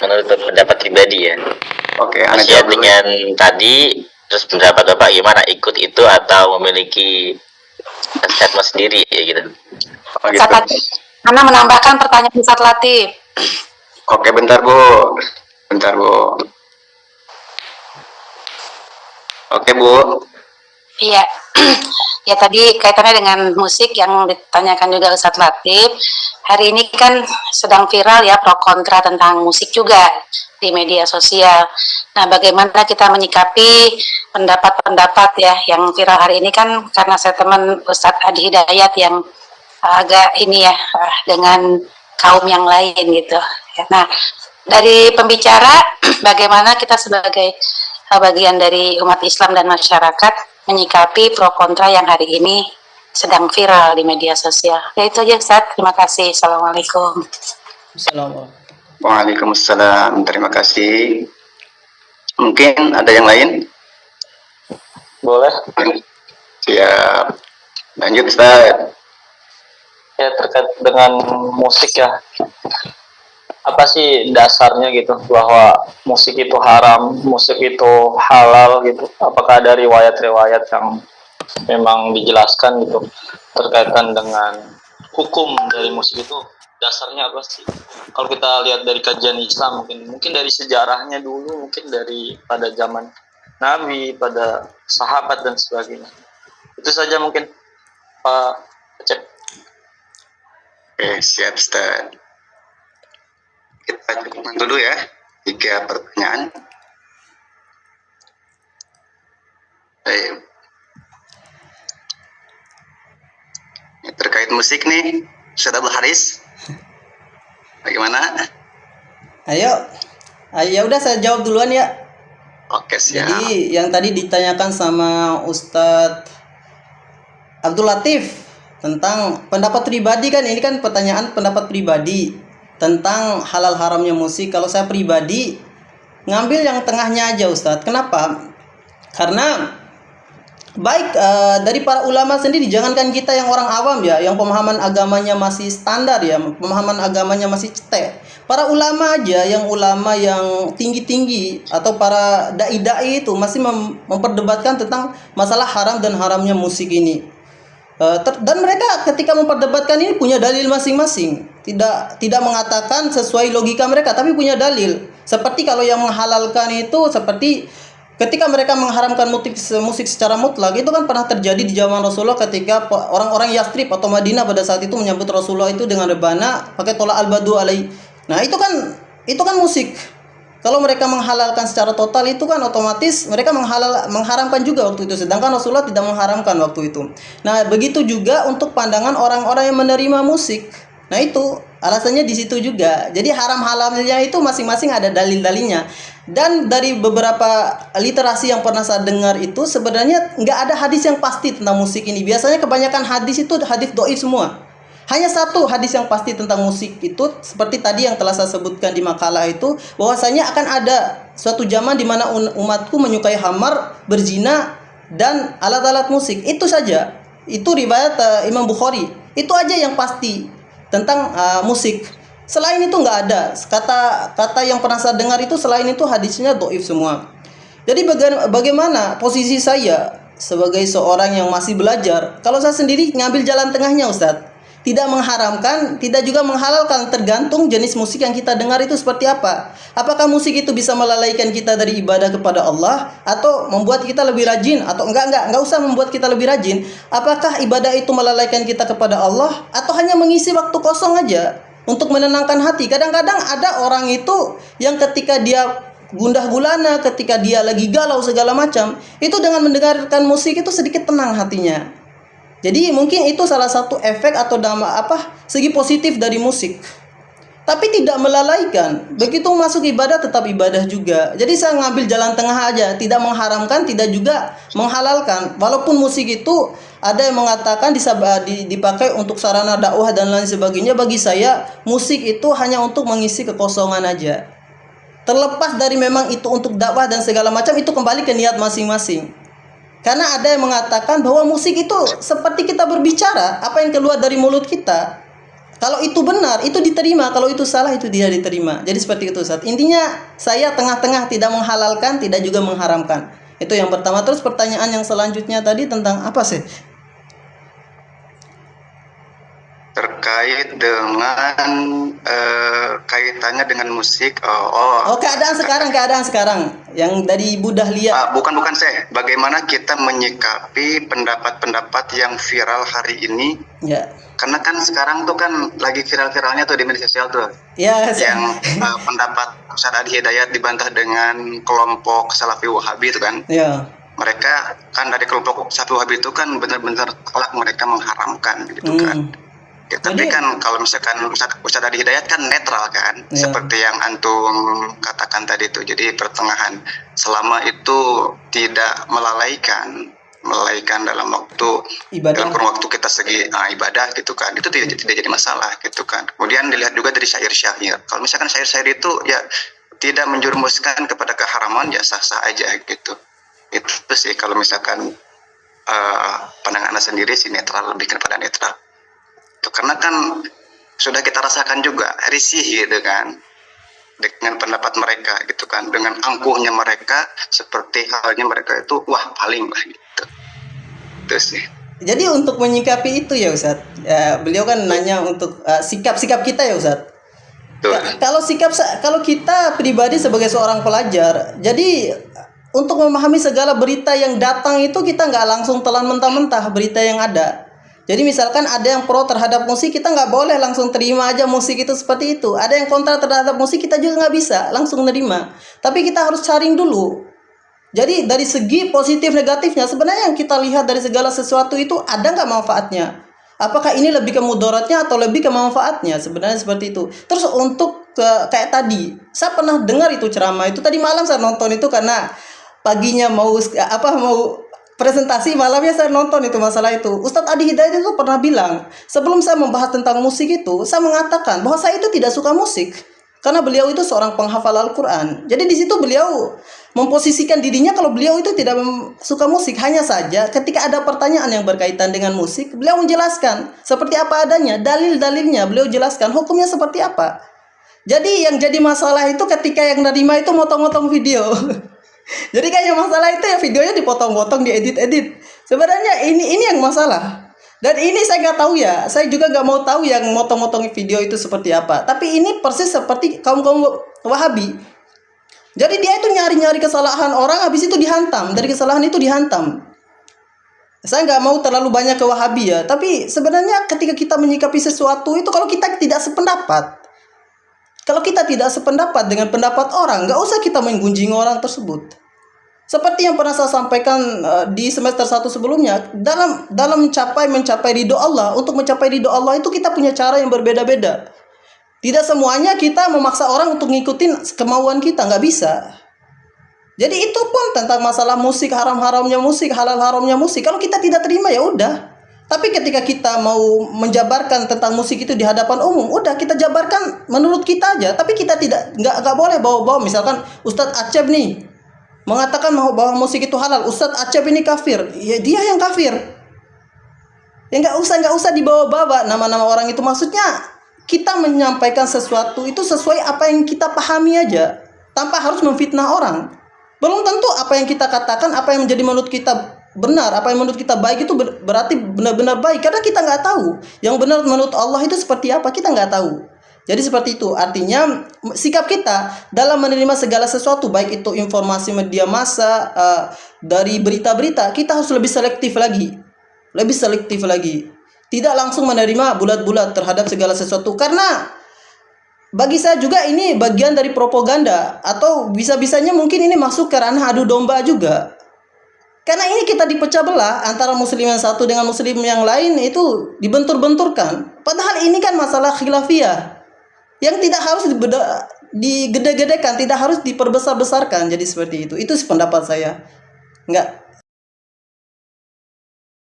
menurut pendapat pribadi ya. Oke, Ana Masih jawab dulu. dengan tadi, terus pendapat Bapak gimana, ikut itu atau memiliki statement sendiri ya gitu. Oh, gitu. Ana menambahkan pertanyaan Ustaz Latif. Oke, bentar Bu. Oke Bu. Iya. Ya tadi kaitannya dengan musik yang ditanyakan juga Ustaz Latif. Hari ini kan sedang viral ya pro kontra tentang musik juga di media sosial. Nah, bagaimana kita menyikapi pendapat-pendapat ya yang viral hari ini kan karena statement Ustadz Adi Hidayat yang agak ini ya dengan kaum yang lain gitu. Nah, dari pembicara bagaimana kita sebagai bagian dari umat Islam dan masyarakat menyikapi pro kontra yang hari ini sedang viral di media sosial. Ya itu aja Ustaz, terima kasih. Assalamualaikum. Waalaikumsalam, terima kasih. Mungkin ada yang lain? Boleh. Siap. Lanjut Ustaz. Ya, terkait dengan musik ya, apa sih dasarnya gitu bahwa musik itu haram, musik itu halal gitu? Apakah ada riwayat-riwayat yang memang dijelaskan gitu terkaitan dengan hukum dari musik itu? Dasarnya apa sih? Kalau kita lihat dari kajian Islam, mungkin dari sejarahnya dulu, mungkin dari pada zaman Nabi, pada sahabat dan sebagainya. Itu saja mungkin Pak Cep. Oke, siap Ustaz. Kita cukupkan dulu ya 3 pertanyaan. Baik. Terkait musik nih, Ustaz Abdul Haris, bagaimana? Ayo, ya udah saya jawab duluan ya. Oke, siap. Jadi yang tadi ditanyakan sama Ustadz Abdul Latif tentang pendapat pribadi kan, ini kan pertanyaan pendapat pribadi tentang halal haramnya musik. Kalau saya pribadi ngambil yang tengahnya aja Ustadz. Kenapa? Karena baik dari para ulama sendiri, jangankan kita yang orang awam ya, yang pemahaman agamanya masih standar ya, pemahaman agamanya masih cetek. Para ulama aja, yang ulama yang tinggi-tinggi atau para dai-dai itu masih memperdebatkan tentang masalah haram dan haramnya musik ini. Dan mereka ketika memperdebatkan ini punya dalil masing-masing. Tidak mengatakan sesuai logika mereka, tapi punya dalil. Seperti kalau yang menghalalkan itu seperti ketika mereka mengharamkan musik secara mutlak, itu kan pernah terjadi di zaman Rasulullah ketika orang-orang Yastrib atau Madinah pada saat itu menyambut Rasulullah itu dengan rebana pakai tolak al-badu alai. Nah, itu kan musik. Kalau mereka menghalalkan secara total itu kan otomatis mereka mengharamkan juga waktu itu, sedangkan Rasulullah tidak mengharamkan waktu itu. Nah, begitu juga untuk pandangan orang-orang yang menerima musik. Nah, itu alasannya di situ juga. Jadi haram-halalnya itu masing-masing ada dalil-dalilnya. Dan dari beberapa literasi yang pernah saya dengar itu sebenarnya nggak ada hadis yang pasti tentang musik ini. Biasanya kebanyakan hadis itu hadis doi semua. Hanya satu hadis yang pasti tentang musik itu seperti tadi yang telah saya sebutkan di makalah itu, bahwasanya akan ada suatu zaman di mana umatku menyukai khamar, berzina dan alat-alat musik. Itu saja. Itu riwayat Imam Bukhari. Itu aja yang pasti tentang musik. Selain itu nggak ada. Kata yang pernah saya dengar itu selain itu hadisnya dhaif semua. Jadi bagaimana posisi saya sebagai seorang yang masih belajar? Kalau saya sendiri ngambil jalan tengahnya Ustadz. Tidak mengharamkan, tidak juga menghalalkan, tergantung jenis musik yang kita dengar itu seperti apa. Apakah musik itu bisa melalaikan kita dari ibadah kepada Allah atau membuat kita lebih rajin, atau enggak usah membuat kita lebih rajin. Apakah ibadah itu melalaikan kita kepada Allah atau hanya mengisi waktu kosong aja untuk menenangkan hati. Kadang-kadang ada orang itu yang ketika dia gundah gulana, ketika dia lagi galau segala macam, itu dengan mendengarkan musik itu sedikit tenang hatinya. Jadi mungkin itu salah satu efek atau segi positif dari musik. Tapi tidak melalaikan. Begitu masuk ibadah tetap ibadah juga. Jadi saya ngambil jalan tengah aja, tidak mengharamkan, tidak juga menghalalkan. Walaupun musik itu ada yang mengatakan dipakai untuk sarana dakwah dan lain sebagainya, bagi saya musik itu hanya untuk mengisi kekosongan aja. Terlepas dari memang itu untuk dakwah dan segala macam, itu kembali ke niat masing-masing. Karena ada yang mengatakan bahwa musik itu seperti kita berbicara, apa yang keluar dari mulut kita Kalau itu benar, itu diterima. Kalau itu salah, itu tidak diterima. Jadi seperti itu, Ustaz. Intinya saya tengah-tengah, tidak menghalalkan, tidak juga mengharamkan. Itu yang pertama. Terus pertanyaan yang selanjutnya tadi tentang apa sih? Terkait dengan kaitannya dengan musik. Oh, keadaan sekarang yang dari Ibu Dahlia. Bukan saya. Bagaimana kita menyikapi pendapat-pendapat yang viral hari ini? Ya. Karena kan sekarang tuh kan lagi viral-viralnya tuh di media sosial tuh. Ya, Yang pendapat Ustaz Adi Hidayat dibantah dengan kelompok Salafi Wahabi itu kan. ya. Mereka kan dari kelompok Salafi Wahabi itu kan benar-benar telak mereka mengharamkan gitu kan. Ya, tapi Jadi- kan kalau misalkan Ustaz Adi Hidayat kan netral kan, Ya. seperti yang antum katakan tadi itu. Jadi pertengahan, selama itu tidak melalaikan dalam waktu Ibadah. dalam kurun waktu kita segi ibadah gitu kan, itu tidak jadi masalah gitu kan. Kemudian dilihat juga dari syair-syair. Kalau misalkan syair-syair itu ya tidak menjerumuskan kepada keharaman, ya sah-sah aja gitu. Itu sih kalau misalkan pandangan Anda sendiri sih netral, lebih kepada netral. Karena kan sudah kita rasakan juga risih gitu kan dengan pendapat mereka gitu kan, dengan angkuhnya mereka, seperti halnya mereka itu paling lah gitu. Itu sih. Jadi untuk menyikapi itu ya Ustaz, ya, beliau kan nanya untuk sikap-sikap kita ya Ustaz. Tuh. Ya, kalau kita pribadi sebagai seorang pelajar, jadi untuk memahami segala berita yang datang itu kita nggak langsung telan mentah-mentah berita yang ada. Jadi misalkan ada yang pro terhadap musik, kita nggak boleh langsung terima aja musik itu seperti itu. Ada yang kontra terhadap musik, kita juga nggak bisa langsung nerima. Tapi kita harus saring dulu. Jadi dari segi positif negatifnya, sebenarnya yang kita lihat dari segala sesuatu itu ada nggak manfaatnya? Apakah ini lebih ke mudaratnya atau lebih ke manfaatnya? Sebenarnya seperti itu. Terus untuk kayak tadi, saya pernah dengar itu ceramah itu tadi malam saya nonton itu karena paginya mau presentasi, malamnya saya nonton itu masalah itu. Ustadz Adi Hidayat itu pernah bilang, sebelum saya membahas tentang musik itu, saya mengatakan bahwa saya itu tidak suka musik. Karena beliau itu seorang penghafal Al-Quran. Jadi di situ beliau memposisikan dirinya kalau beliau itu tidak suka musik. Hanya saja ketika ada pertanyaan yang berkaitan dengan musik, beliau menjelaskan seperti apa adanya, dalil-dalilnya beliau jelaskan, hukumnya seperti apa. Jadi yang jadi masalah itu ketika yang nerima itu motong-motong video. Jadi kayak masalah itu ya videonya dipotong-potong, diedit-edit. Sebenarnya ini yang masalah. Dan ini saya nggak tahu ya. Saya juga nggak mau tahu yang motong-motong video itu seperti apa. Tapi ini persis seperti kaum-kaum Wahabi. Jadi dia itu nyari-nyari kesalahan orang, habis itu dihantam. Dari kesalahan itu dihantam. Saya nggak mau terlalu banyak ke Wahabi ya. Tapi sebenarnya ketika kita menyikapi sesuatu itu, kalau kita tidak sependapat, kalau kita tidak sependapat dengan pendapat orang, nggak usah kita menggunjing orang tersebut. Seperti yang pernah saya sampaikan di semester 1 sebelumnya, dalam mencapai ridho Allah, untuk mencapai ridho Allah itu kita punya cara yang berbeda-beda. Tidak semuanya kita memaksa orang untuk ngikutin kemauan kita, nggak bisa. Jadi itu pun tentang masalah musik, haram-haramnya musik, halal-haramnya musik. Kalau kita tidak terima ya udah. Tapi ketika kita mau menjabarkan tentang musik itu di hadapan umum, udah kita jabarkan menurut kita aja. Tapi kita nggak boleh bawa-bawa. Misalkan Ustadz Acep nih mengatakan bahwa musik itu halal, Ustadz Acep ini kafir, ya dia yang kafir. Ya nggak usah dibawa-bawa nama-nama orang itu. Maksudnya kita menyampaikan sesuatu itu sesuai apa yang kita pahami aja, tanpa harus memfitnah orang. Belum tentu apa yang kita katakan, apa yang menjadi menurut kita benar, apa yang menurut kita baik itu berarti benar-benar baik, karena kita nggak tahu yang benar menurut Allah itu seperti apa, kita nggak tahu. Jadi seperti itu, artinya sikap kita dalam menerima segala sesuatu, baik itu informasi media massa, dari berita-berita, kita harus lebih selektif lagi, tidak langsung menerima bulat-bulat terhadap segala sesuatu, karena bagi saya juga ini bagian dari propaganda, atau bisa-bisanya mungkin ini masuk ke ranah adu domba juga. Karena ini kita dipecah belah antara muslim yang satu dengan muslim yang lain, itu dibentur-benturkan. Padahal ini kan masalah khilafiyah yang tidak harus digede-gedekan, tidak harus diperbesar-besarkan. Jadi seperti itu. Itu pendapat saya. Enggak